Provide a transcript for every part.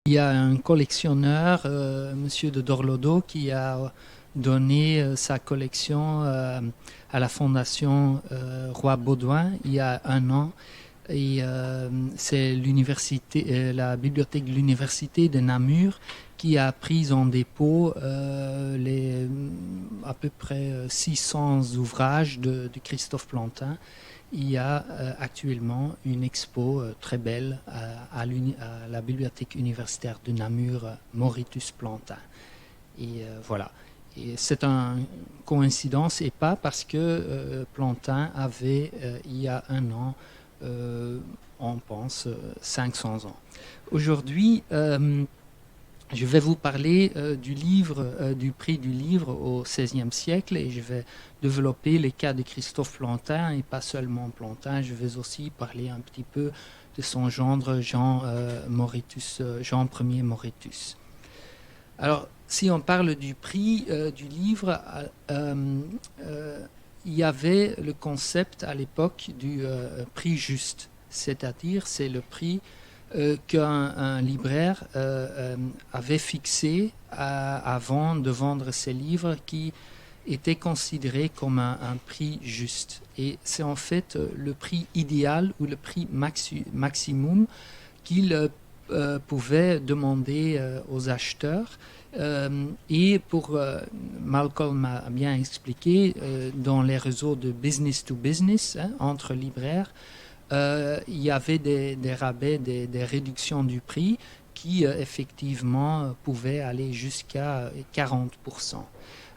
Il y a un collectionneur, Monsieur de Dorlodo, qui a donné sa collection à la Fondation Roi Baudouin il y a un an. Et c'est la bibliothèque de l'université de Namur qui a pris en dépôt à peu près 600 ouvrages de Christophe Plantin. Il y a actuellement une expo très belle à la bibliothèque universitaire de Namur, Mauritius Plantin. Et voilà. Et c'est une coïncidence et pas parce que Plantin avait, il y a un an, on pense, 500 ans. Aujourd'hui, je vais vous parler du prix du livre au XVIe siècle et je vais développer les cas de Christophe Plantin et pas seulement Plantin. Je vais aussi parler un petit peu de son gendre Jean Ier Moretus. Alors, si on parle du prix du livre, il y avait le concept à l'époque du prix juste, c'est-à-dire c'est le prix qu'un libraire avait fixé avant de vendre ses livres qui était considéré comme un prix juste. Et c'est en fait le prix idéal ou le prix maximum qu'il pouvait demander aux acheteurs. Et pour Malcolm a bien expliqué, dans les réseaux de business to business entre libraires, il y avait des rabais, des réductions du prix qui effectivement pouvaient aller jusqu'à 40%.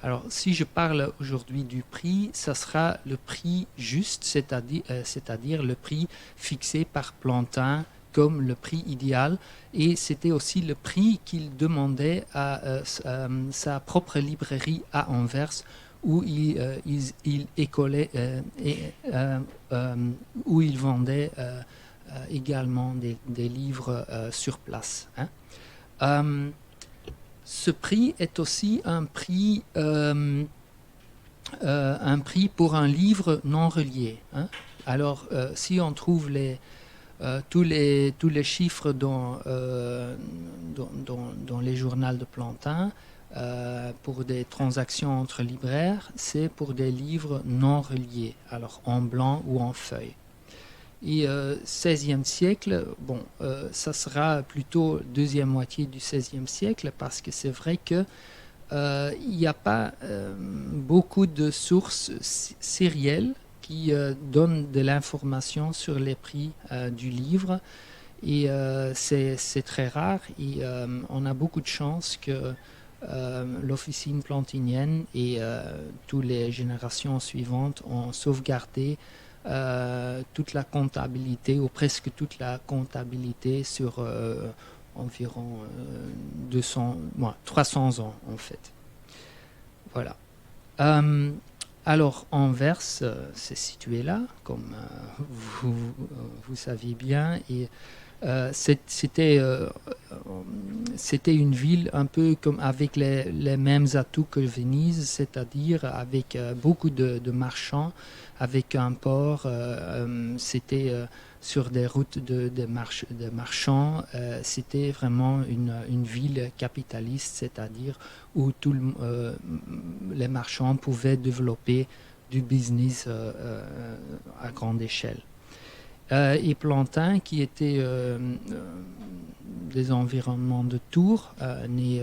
Alors, si je parle aujourd'hui du prix, ça sera le prix juste, c'est-à-dire le prix fixé par Plantin comme le prix idéal, et c'était aussi le prix qu'il demandait à sa propre librairie à Anvers, où il écolait où il vendait également des livres sur place. Ce prix est aussi un prix pour un livre non relié. Alors, si on trouve tous les chiffres dans les journaux de Plantin, pour des transactions entre libraires, c'est pour des livres non reliés, alors en blanc ou en feuille. Et XVIe siècle, bon, ça sera plutôt deuxième moitié du XVIe siècle, parce que c'est vrai que il n'y a pas beaucoup de sources sérielles qui donnent de l'information sur les prix du livre. Et c'est très rare. Et on a beaucoup de chance que l'officine plantinienne et toutes les générations suivantes ont sauvegardé toute la comptabilité, ou presque toute la comptabilité sur environ 300 ans en fait. Voilà. Alors, Anvers, c'est situé là, comme vous saviez bien, et c'était une ville un peu comme avec les mêmes atouts que Venise, c'est-à-dire avec beaucoup de marchands, avec un port. C'était sur des routes de marchands. C'était vraiment une ville capitaliste, c'est-à-dire où les marchands pouvaient développer du business à grande échelle. Et Plantin, qui était des environnements de Tours, né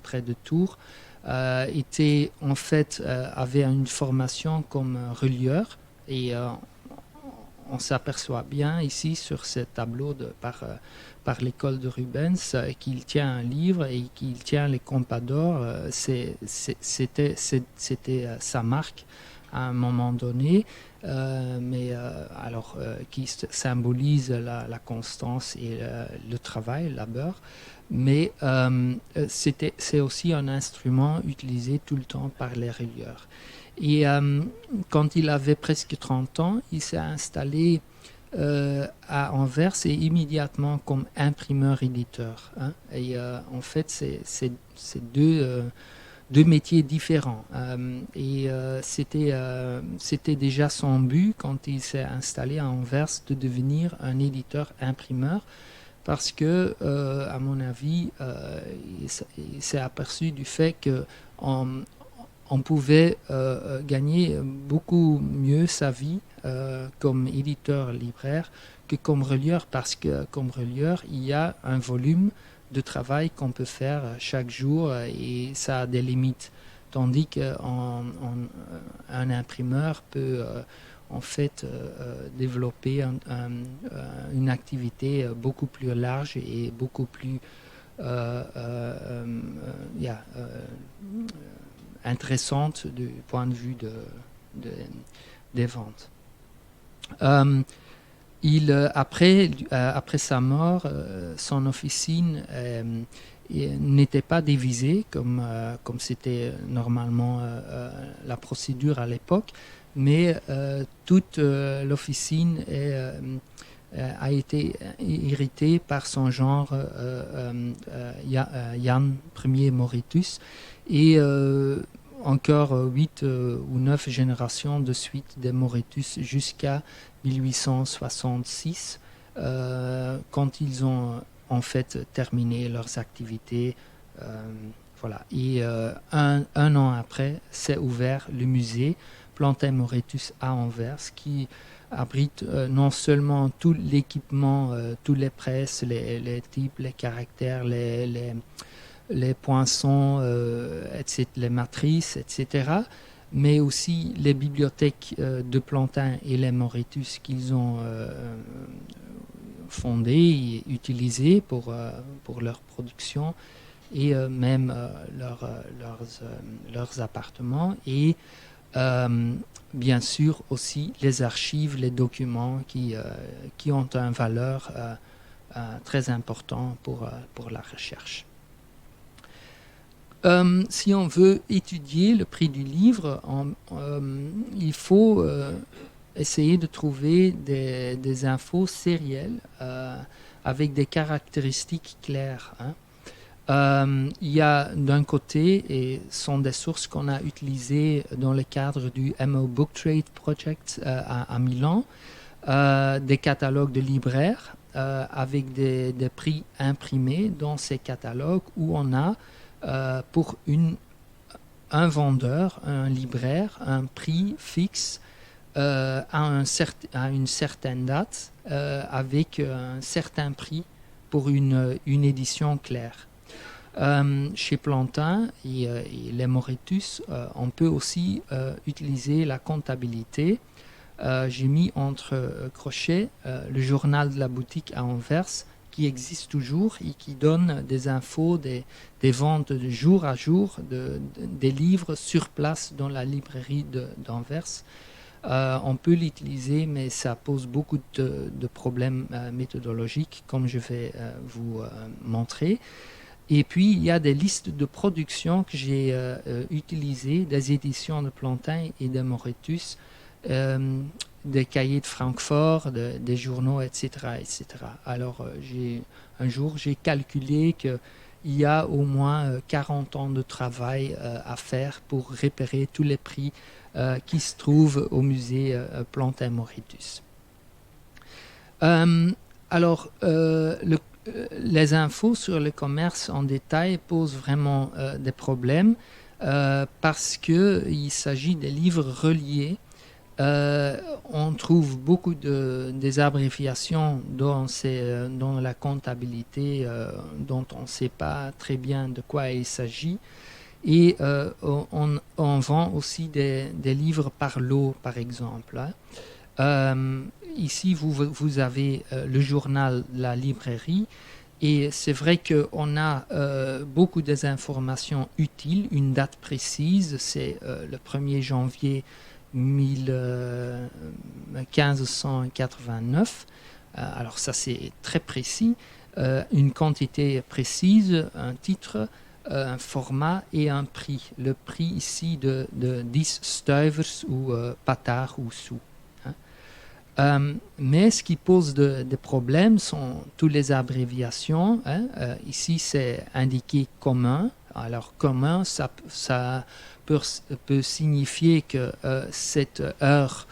près de Tours, avait une formation comme relieur, et on s'aperçoit bien ici sur ce tableau par l'école de Rubens qu'il tient un livre et qu'il tient les Compas-d'or. C'était sa marque à un moment donné, qui symbolise la constance et le travail, le labeur. Mais c'est aussi un instrument utilisé tout le temps par les relieurs. Et quand il avait presque 30 ans, il s'est installé à Anvers, et immédiatement comme imprimeur-éditeur. Et en fait, c'est deux métiers différents. C'était déjà son but, quand il s'est installé à Anvers, de devenir un éditeur-imprimeur, parce que, à mon avis, il s'est aperçu du fait qu'on pouvait gagner beaucoup mieux sa vie comme éditeur libraire que comme relieur, parce que comme relieur, il y a un volume de travail qu'on peut faire chaque jour et ça a des limites. Tandis qu'un imprimeur peut en fait développer une activité beaucoup plus large et beaucoup plus intéressante du point de vue des ventes. Après sa mort, son officine n'était pas divisée comme c'était normalement la procédure à l'époque, mais toute l'officine a été héritée par son genre Jan Ier Mauritius et encore 8 ou 9 générations de suite des Mauritius jusqu'à 1866 quand ils ont en fait terminé leurs activités. Voilà. Et un an après, s'est ouvert le musée Plantin Mauritius à Anvers, qui abrite non seulement tout l'équipement, toutes les presses, les types, les caractères, les poinçons, etc., les matrices, etc., mais aussi les bibliothèques de Plantin et les Mauritius qu'ils ont fondées et utilisées pour leur production, et même leurs appartements, et bien sûr aussi les archives, les documents qui ont une valeur très importante pour la recherche. Si on veut étudier le prix du livre, il faut essayer de trouver des infos sérielles avec des caractéristiques claires. Il y a d'un côté, et ce sont des sources qu'on a utilisées dans le cadre du MO Book Trade Project à Milan, des catalogues de libraires avec des prix imprimés dans ces catalogues où on a pour un vendeur, un libraire, un prix fixe à une certaine date avec un certain prix pour une édition claire. Chez Plantin et les Mauritius, on peut aussi utiliser la comptabilité. J'ai mis entre crochets le journal de la boutique à Anvers, qui existe toujours et qui donne des infos, des ventes de jour à jour des livres sur place dans la librairie d'Anvers. On peut l'utiliser, mais ça pose beaucoup de problèmes méthodologiques, comme je vais vous montrer. Et puis, il y a des listes de production que j'ai utilisées, des éditions de Plantin et de Mauritius, des cahiers de Francfort, des journaux, etc. etc. Alors, un jour, j'ai calculé qu'il y a au moins 40 ans de travail à faire pour repérer tous les prix qui se trouvent au musée Plantin Mauritius. Alors, les infos sur le commerce en détail posent vraiment des problèmes parce qu'il s'agit des livres reliés. On trouve beaucoup des abréviations dans la comptabilité dont on ne sait pas très bien de quoi il s'agit. Et on vend aussi des livres par lot, par exemple. Ici, vous avez le journal de la librairie. Et c'est vrai qu'on a beaucoup des informations utiles. Une date précise, c'est le 1er janvier 1589. Alors ça, c'est très précis. Une quantité précise, un titre, un format et un prix. Le prix ici de 10 stuivers ou patard ou sous. Mais ce qui pose des problèmes sont toutes les abréviations. Ici, c'est indiqué commun. Alors, commun, ça peut signifier que cette heure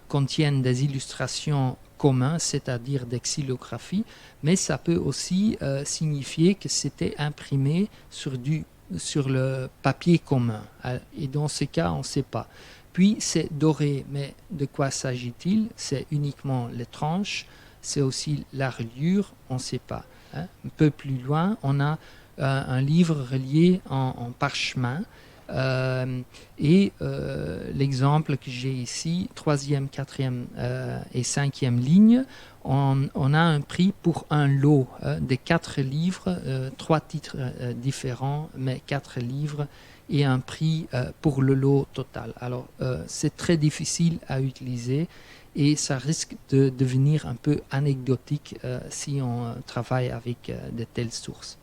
contiennent des illustrations communes, c'est-à-dire des xylographie, mais ça peut aussi signifier que c'était imprimé sur le papier commun. Et dans ce cas, on ne sait pas. Puis c'est doré, mais de quoi s'agit-il? C'est uniquement les tranches, c'est aussi la reliure, on ne sait pas. Hein. Un peu plus loin, on a un livre relié en parchemin. L'exemple que j'ai ici, 3e, 4e et 5e ligne, on a un prix pour un lot de 4 livres, 3 titres différents, mais 4 livres, et un prix pour le lot total. Alors, c'est très difficile à utiliser et ça risque de devenir un peu anecdotique si on travaille avec de telles sources.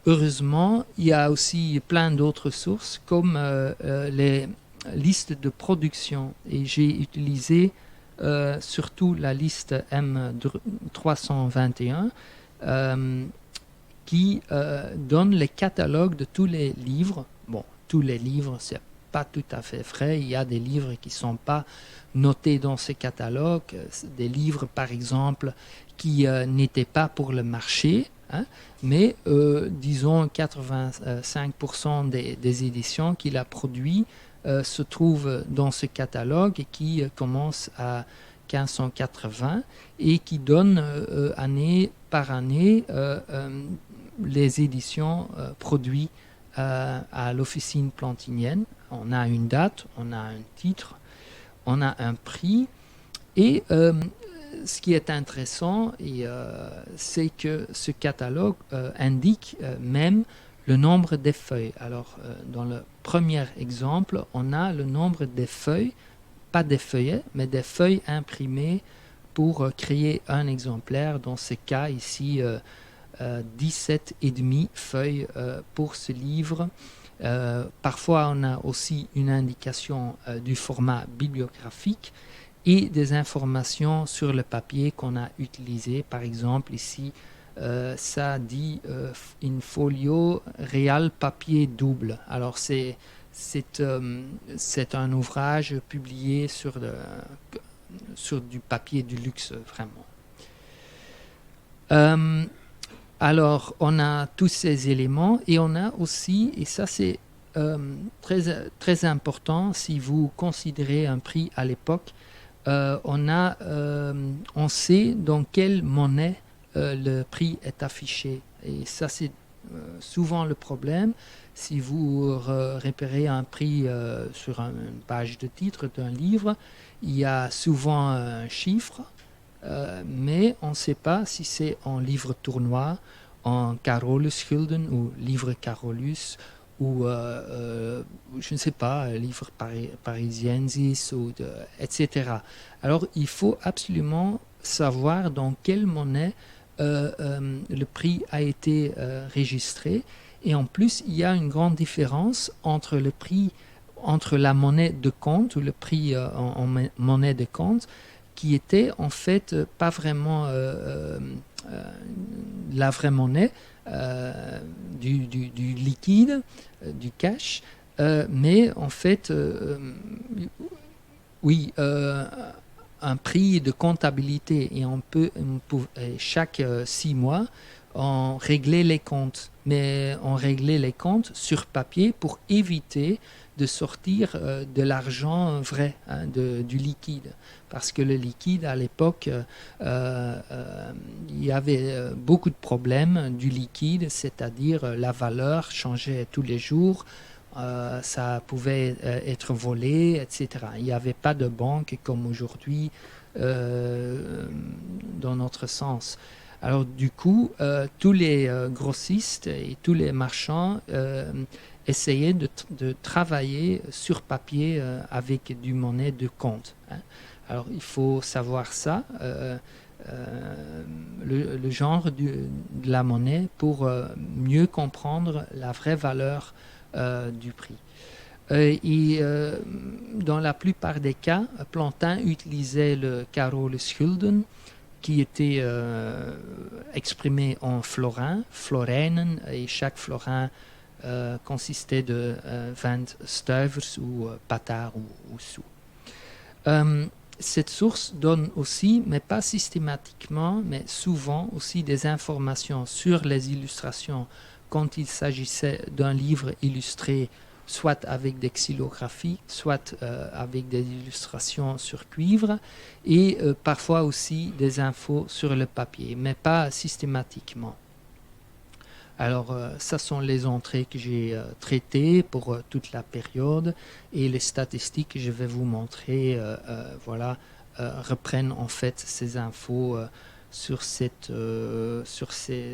Heureusement, il y a aussi plein d'autres sources comme les listes de production et j'ai utilisé surtout la liste M321 qui donne les catalogues de tous les livres. Bon, tous les livres, c'est pas tout à fait vrai. Il y a des livres qui ne sont pas notés dans ces catalogues, des livres par exemple qui n'étaient pas pour le marché. Hein, mais disons 85% des éditions qu'il a produites se trouvent dans ce catalogue et qui commence à 1580 et qui donne année par année les éditions produites à l'officine plantinienne. On a une date, on a un titre, on a un prix et ce qui est intéressant, c'est que ce catalogue indique même le nombre des feuilles. Alors, dans le premier exemple, on a le nombre des feuilles, pas des feuillets, mais des feuilles imprimées pour créer un exemplaire. Dans ce cas ici, 17,5 feuilles pour ce livre. Parfois, on a aussi une indication du format bibliographique et des informations sur le papier qu'on a utilisé. Par exemple, ici, ça dit in folio real papier double. Alors, c'est un ouvrage publié sur du papier du luxe, vraiment. Alors, on a tous ces éléments et on a aussi, et ça c'est très, très important si vous considérez un prix à l'époque, on sait dans quelle monnaie le prix est affiché. Et ça, c'est souvent le problème. Si vous repérez un prix sur une page de titre d'un livre, il y a souvent un chiffre, mais on ne sait pas si c'est en livre tournois, en Carolus-Gulden ou livre Carolus, ou je ne sais pas, livre parisiensis, etc. Alors il faut absolument savoir dans quelle monnaie le prix a été enregistré, et en plus il y a une grande différence entre le prix, entre la monnaie de compte ou le prix en monnaie de compte, qui était en fait pas vraiment la vraie monnaie, du liquide, du cash, mais en fait, oui, un prix de comptabilité, et chaque 6 mois, on réglait les comptes, mais on réglait les comptes sur papier pour éviter de sortir de l'argent vrai, hein, du liquide. Parce que le liquide, à l'époque, il y avait beaucoup de problèmes du liquide, c'est-à-dire la valeur changeait tous les jours, ça pouvait être volé, etc. Il n'y avait pas de banque comme aujourd'hui dans notre sens. Alors du coup, tous les grossistes et tous les marchands essayaient de travailler sur papier avec du monnaie de compte. Hein. Alors il faut savoir ça, le genre de la monnaie pour mieux comprendre la vraie valeur du prix. Dans la plupart des cas, Plantin utilisait le Carolus-Gulden, qui était exprimé en florins, florijnen, et chaque florin consistait de 20 stuivers ou patards ou sous. cette source donne aussi, mais pas systématiquement, mais souvent aussi des informations sur les illustrations quand il s'agissait d'un livre illustré, soit avec des xylographies, soit avec des illustrations sur cuivre, et parfois aussi des infos sur le papier, mais pas systématiquement. Alors, ça sont les entrées que j'ai traitées pour toute la période, et les statistiques que je vais vous montrer voilà, reprennent en fait ces infos sur ces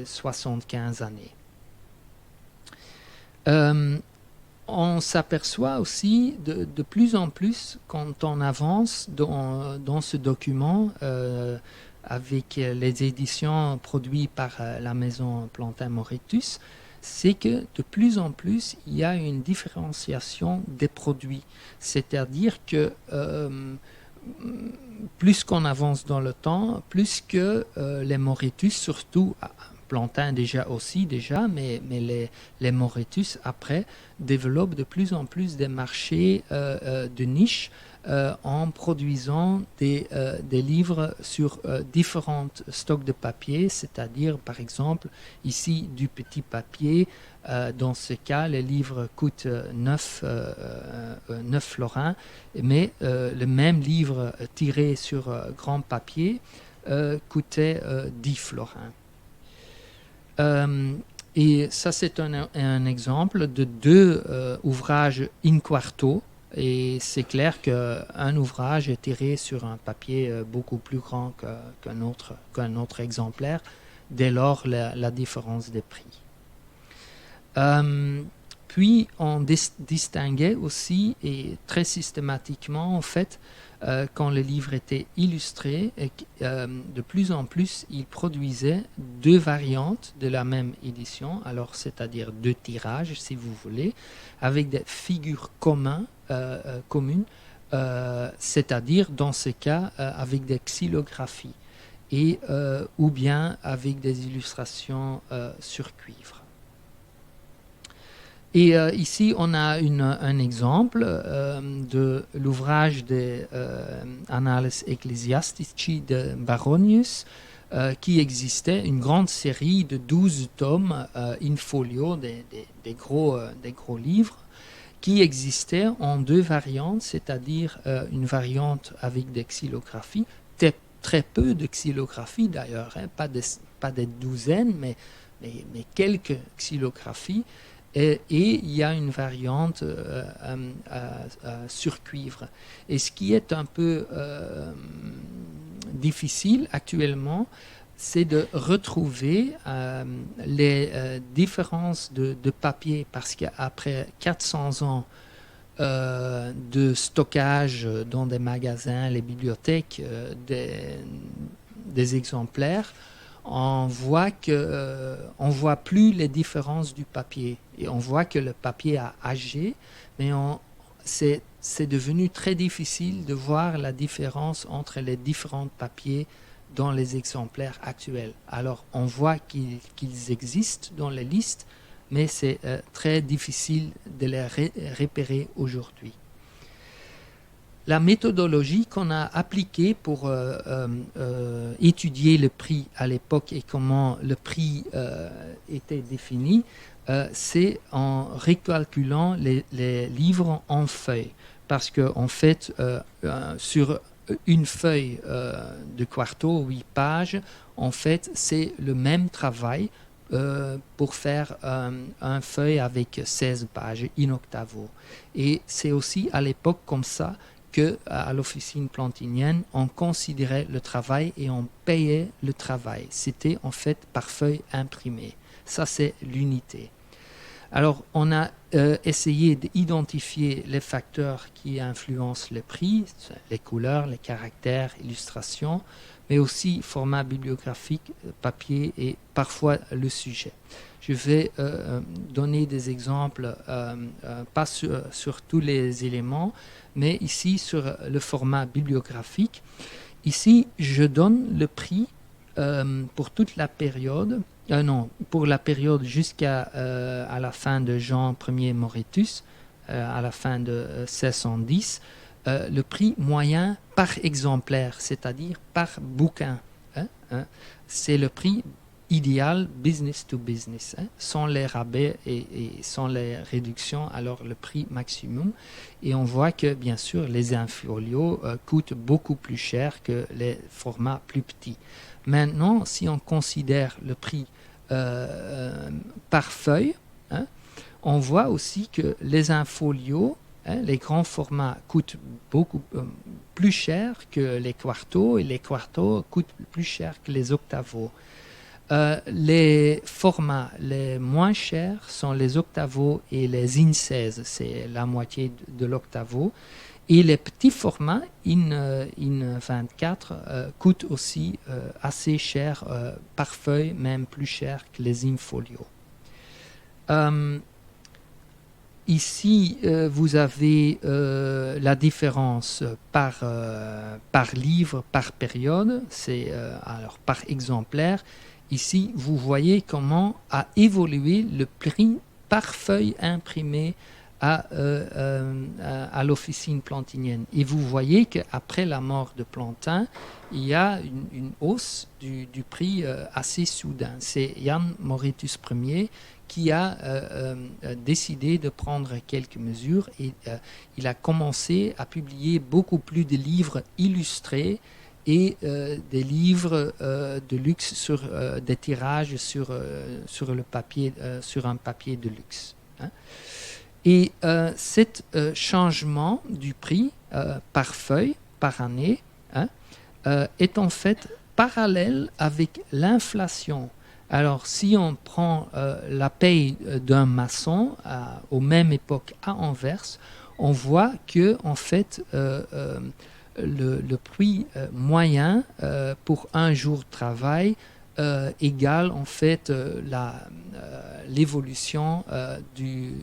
75 années. On s'aperçoit aussi de plus en plus quand on avance dans ce document avec les éditions produites par la maison Plantin-Moretus, c'est que de plus en plus il y a une différenciation des produits, c'est-à-dire que plus qu'on avance dans le temps, plus que les Moretus, surtout Plantin déjà, mais les Moretus après développent de plus en plus des marchés de niche en produisant des livres sur différents stocks de papier, c'est-à-dire par exemple ici du petit papier. Dans ce cas, les livres coûtent 9 florins, mais le même livre tiré sur grand papier coûtait 10 florins. Et ça, c'est un exemple de deux ouvrages in quarto. Et c'est clair qu'un ouvrage est tiré sur un papier beaucoup plus grand qu'un autre exemplaire, dès lors la différence des prix. Puis on distinguait aussi, et très systématiquement en fait, quand le livre était illustré, de plus en plus, il produisait deux variantes de la même édition, alors c'est-à-dire deux tirages, si vous voulez, avec des figures communes, c'est-à-dire dans ce cas avec des xylographies, et, ou bien avec des illustrations sur cuivre. Et ici, on a un exemple de l'ouvrage de Annales Ecclesiastici de Baronius, qui existait, une grande série de 12 tomes in folio, des gros livres, qui existaient en deux variantes, c'est-à-dire une variante avec des xylographies, très peu de xylographies d'ailleurs, hein, pas des douzaines, mais quelques xylographies. Et il y a une variante sur cuivre. Et ce qui est un peu difficile actuellement, c'est de retrouver les différences de papier, parce qu'après 400 ans de stockage dans des magasins, les bibliothèques, des exemplaires, on voit plus les différences du papier, et on voit que le papier a âgé, mais c'est devenu très difficile de voir la différence entre les différents papiers dans les exemplaires actuels. Alors on voit qu'ils existent dans les listes, mais c'est très difficile de les repérer aujourd'hui. La méthodologie qu'on a appliquée pour étudier le prix à l'époque et comment le prix était défini, c'est en recalculant les livres en feuilles. Parce qu'en fait, sur une feuille de quarto, 8 pages, en fait, c'est le même travail pour faire un feuille avec 16 pages in octavo. Et c'est aussi à l'époque comme ça qu'à l'officine plantinienne, on considérait le travail et on payait le travail. C'était en fait par feuille imprimée. Ça, c'est l'unité. Alors, on a essayé d'identifier les facteurs qui influencent le prix, les couleurs, les caractères, illustrations, mais aussi format bibliographique, papier et parfois le sujet. Je vais donner des exemples, pas sur tous les éléments, mais ici sur le format bibliographique. Ici, je donne le prix pour toute la période, pour la période jusqu'à à la fin de Jean Ier Moretus, à la fin de 1610, le prix moyen par exemplaire, c'est-à-dire par bouquin. C'est le prix idéal business to business, sans les rabais et sans les réductions, alors le prix maximum. Et on voit que bien sûr les infolios coûtent beaucoup plus cher que les formats plus petits. Maintenant, si on considère le prix par feuille, on voit aussi que les infolios, les grands formats, coûtent beaucoup plus cher que les quartos, et les quartos coûtent plus cher que les octavos. Les formats les moins chers sont les octavos et les IN 16, c'est la moitié de l'octavo. Et les petits formats, IN 24, coûtent aussi assez cher par feuille, même plus cher que les IN folio. Ici, vous avez la différence par livre, par période, c'est alors par exemplaire. Ici, vous voyez comment a évolué le prix par feuille imprimée à l'officine plantinienne. Et vous voyez qu'après la mort de Plantin, il y a une hausse du prix assez soudain. C'est Jan Moretus Ier qui a décidé de prendre quelques mesures et il a commencé à publier beaucoup plus de livres illustrés et des livres de luxe sur des tirages sur le papier, sur un papier de luxe. Et cet changement du prix par feuille, par année, est en fait parallèle avec l'inflation. Alors, si on prend la paye d'un maçon aux mêmes époques à Anvers, on voit que en fait le prix moyen pour un jour de travail égale en fait l'évolution du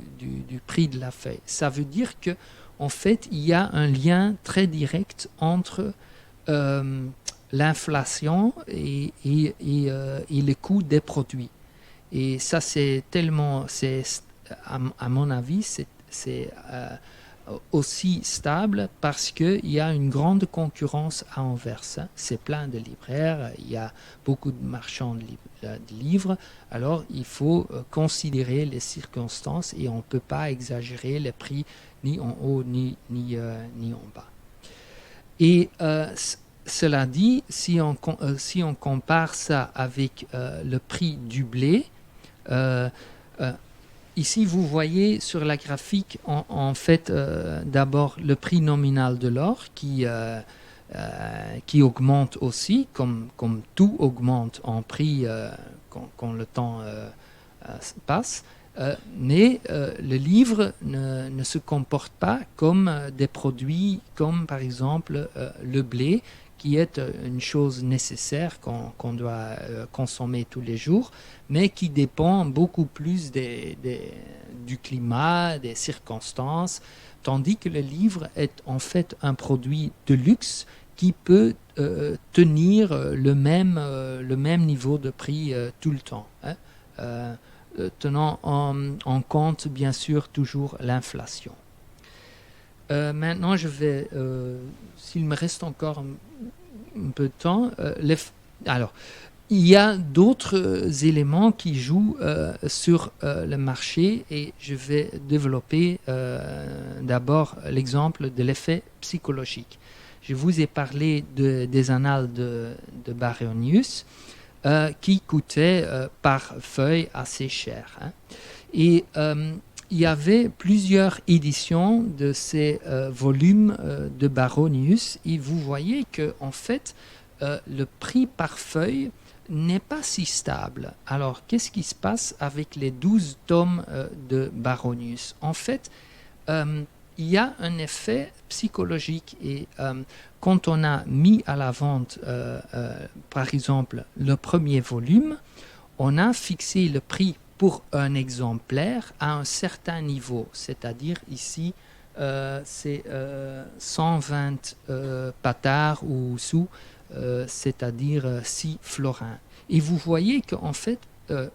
prix de la feuille. Ça veut dire que en fait il y a un lien très direct entre l'inflation et le coût des produits. Et ça, c'est tellement, à mon avis, c'est aussi stable parce qu'il y a une grande concurrence à Anvers. C'est plein de libraires, il y a beaucoup de marchands de livres. Alors, il faut considérer les circonstances et on ne peut pas exagérer les prix ni en haut ni en bas. Et cela dit, si on compare ça avec le prix du blé, ici vous voyez sur la graphique en fait d'abord le prix nominal de l'or qui augmente aussi, comme tout augmente en prix quand le temps passe. Mais le livre ne se comporte pas comme des produits comme par exemple le blé, qui est une chose nécessaire qu'on doit consommer tous les jours, mais qui dépend beaucoup plus du climat, des circonstances, tandis que le livre est en fait un produit de luxe qui peut tenir le même niveau de prix tout le temps, tenant en compte bien sûr toujours l'inflation. Maintenant, je vais, s'il me reste encore un peu de temps, alors, il y a d'autres éléments qui jouent sur le marché et je vais développer d'abord l'exemple de l'effet psychologique. Je vous ai parlé des annales de Baronius qui coûtaient par feuille assez cher. Et il y avait plusieurs éditions de ces volumes de Baronius et vous voyez que en fait le prix par feuille n'est pas si stable. Alors qu'est-ce qui se passe avec les 12 tomes de Baronius? En fait, il y a un effet psychologique et quand on a mis à la vente par exemple le premier volume, on a fixé le prix pour un exemplaire à un certain niveau, c'est-à-dire ici c'est 120 patards ou sous, c'est-à-dire 6 florins. Et vous voyez qu'en fait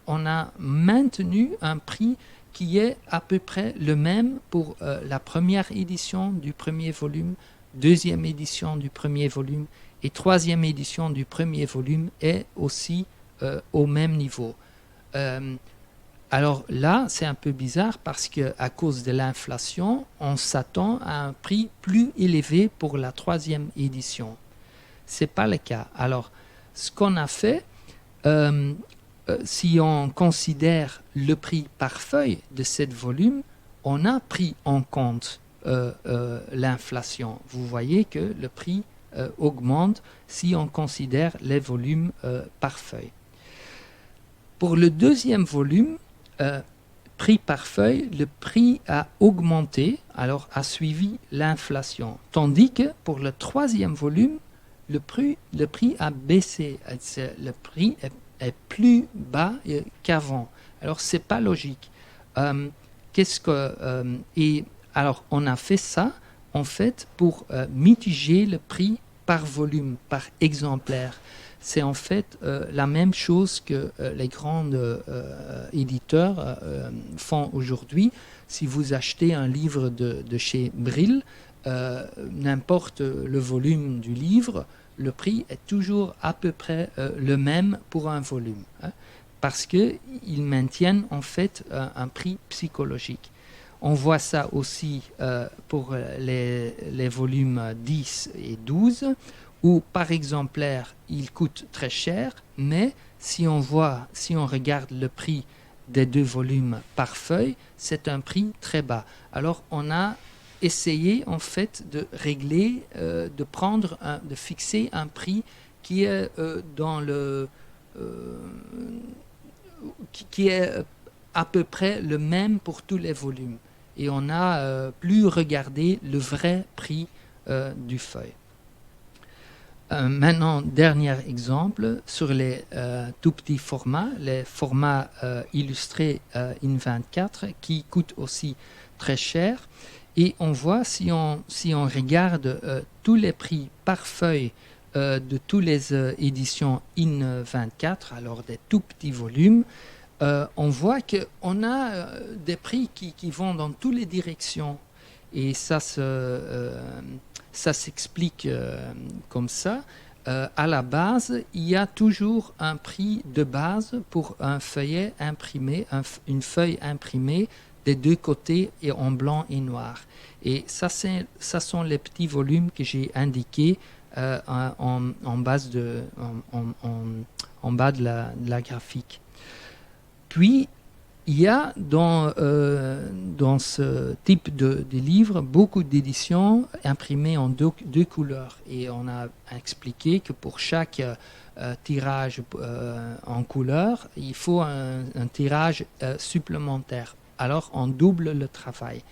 on a maintenu un prix qui est à peu près le même pour la première édition du premier volume deuxième édition du premier volume et troisième édition du premier volume est aussi au même niveau. Alors là, c'est un peu bizarre parce qu'à cause de l'inflation, on s'attend à un prix plus élevé pour la troisième édition. Ce n'est pas le cas. Alors, ce qu'on a fait, si on considère le prix par feuille de ce volume, on a pris en compte l'inflation. Vous voyez que le prix augmente si on considère les volumes par feuille. Pour le deuxième volume, prix par feuille, le prix a augmenté, alors a suivi l'inflation. Tandis que pour le troisième volume, le prix a baissé. Le prix est plus bas qu'avant. Alors, ce n'est pas logique. Et alors, on a fait ça, en fait, pour mitiger le prix par volume, par exemplaire. C'est en fait la même chose que les grands éditeurs font aujourd'hui. Si vous achetez un livre de chez Brill, n'importe le volume du livre, le prix est toujours à peu près le même pour un volume, hein, parce qu'ils maintiennent en fait un prix psychologique. On voit ça aussi pour les volumes 10 et 12, où par exemplaire, il coûte très cher, mais si on regarde le prix des deux volumes par feuille, c'est un prix très bas. Alors on a essayé en fait de régler, de fixer un prix qui est qui est à peu près le même pour tous les volumes. Et on n'a plus regardé le vrai prix du feuille. Maintenant, dernier exemple, sur les tout petits formats, les formats illustrés IN24 qui coûtent aussi très cher. Et on voit, si on regarde tous les prix par feuille de toutes les éditions IN24, alors des tout petits volumes, on voit qu'on a des prix qui vont dans toutes les directions. Et ça s'explique comme ça. À la base, il y a toujours un prix de base pour un feuillet imprimé, une feuille imprimée des deux côtés et en blanc et noir. Et ça sont les petits volumes que j'ai indiqués en bas de la graphique. Puis, il y a dans ce type de livre beaucoup d'éditions imprimées en deux couleurs. Et on a expliqué que pour chaque tirage en couleur, il faut un tirage supplémentaire. Alors, on double le travail.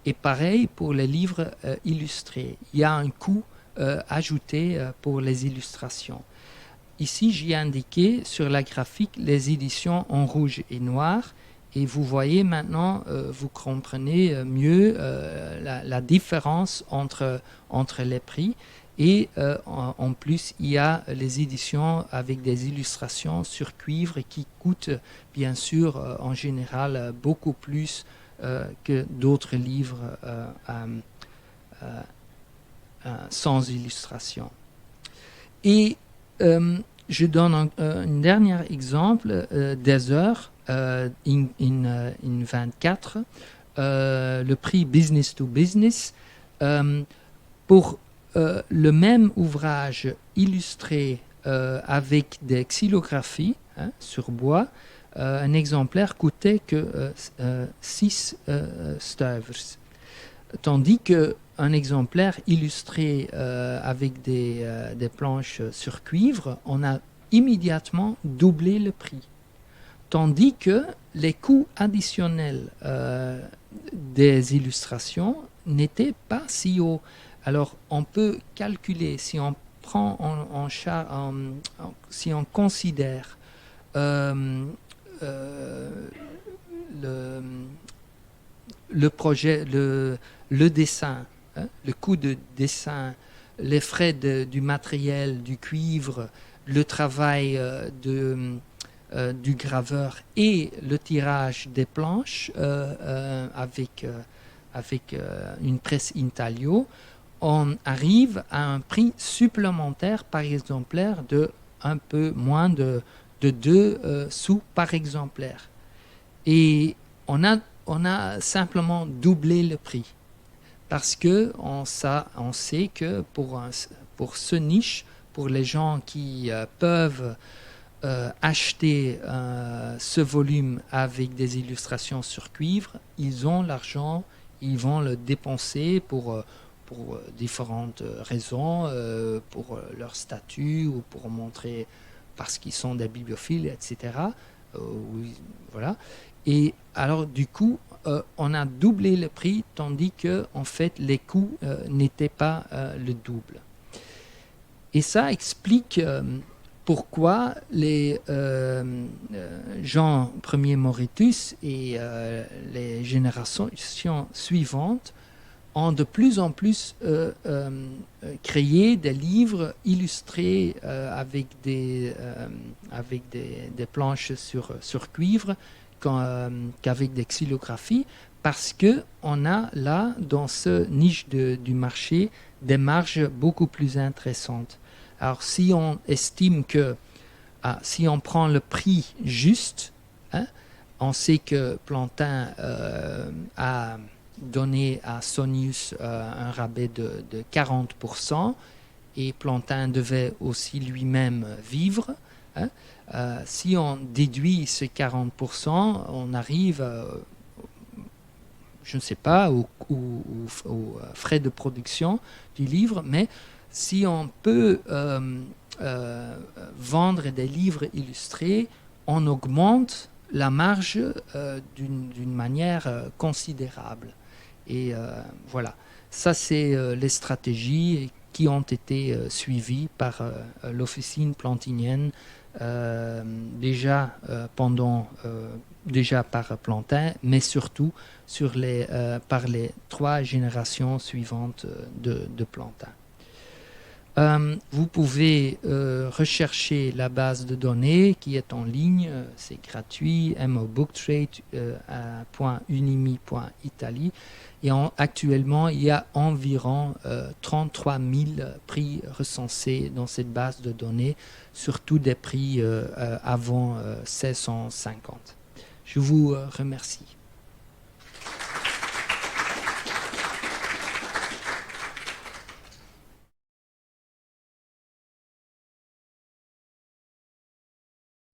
Et pareil pour les livres illustrés. Il y a un coût ajouté pour les illustrations. Ici, j'ai indiqué sur la graphique les éditions en rouge et noir. Et vous voyez maintenant, vous comprenez mieux la différence entre les prix. Et en plus, il y a les éditions avec des illustrations sur cuivre qui coûtent, bien sûr, en général, beaucoup plus que d'autres livres sans illustration. Et je donne un dernier exemple des heures in 24, le prix Business to Business. Pour le même ouvrage illustré avec des xylographies sur bois, un exemplaire coûtait que 6 stuvers. Tandis qu'un exemplaire illustré avec des planches sur cuivre, on a immédiatement doublé le prix. Tandis que les coûts additionnels des illustrations n'étaient pas si hauts. Alors, on peut calculer, si on prend si on considère le projet, le dessin, hein, le coût de dessin, les frais du matériel, du cuivre, le travail du graveur et le tirage des planches avec une presse intaglio, on arrive à un prix supplémentaire par exemplaire de un peu moins de 2 sous par exemplaire. Et on a simplement doublé le prix. Parce qu'on sait que pour ce niche, pour les gens qui peuvent acheter ce volume avec des illustrations sur cuivre, ils ont l'argent, ils vont le dépenser pour différentes raisons, pour leur statut ou pour montrer parce qu'ils sont des bibliophiles, etc. Voilà. Et alors du coup, on a doublé le prix, tandis que en fait les coûts n'étaient pas le double. Et ça explique pourquoi les Jean Ier Moretus et les générations suivantes ont de plus en plus créé des livres illustrés avec des planches sur cuivre qu'avec des xylographies, parce qu'on a là, dans ce niche du marché, des marges beaucoup plus intéressantes. Alors, si on estime que, si on prend le prix juste, hein, on sait que Plantin a donné à Sonius un rabais de 40%, et Plantin devait aussi lui-même vivre. Hein. Si on déduit ces 40%, on arrive, je ne sais pas, aux frais de production du livre, mais si on peut vendre des livres illustrés, on augmente la marge d'une manière considérable. Et voilà, ça c'est les stratégies qui ont été suivies par l'officine plantinienne déjà par Plantin, mais surtout par les 3 générations suivantes de Plantin. Vous pouvez rechercher la base de données qui est en ligne, c'est gratuit, mobooktrade.unimi.italie. Et actuellement, il y a environ 33 000 prix recensés dans cette base de données, surtout des prix avant 1650. Je vous remercie.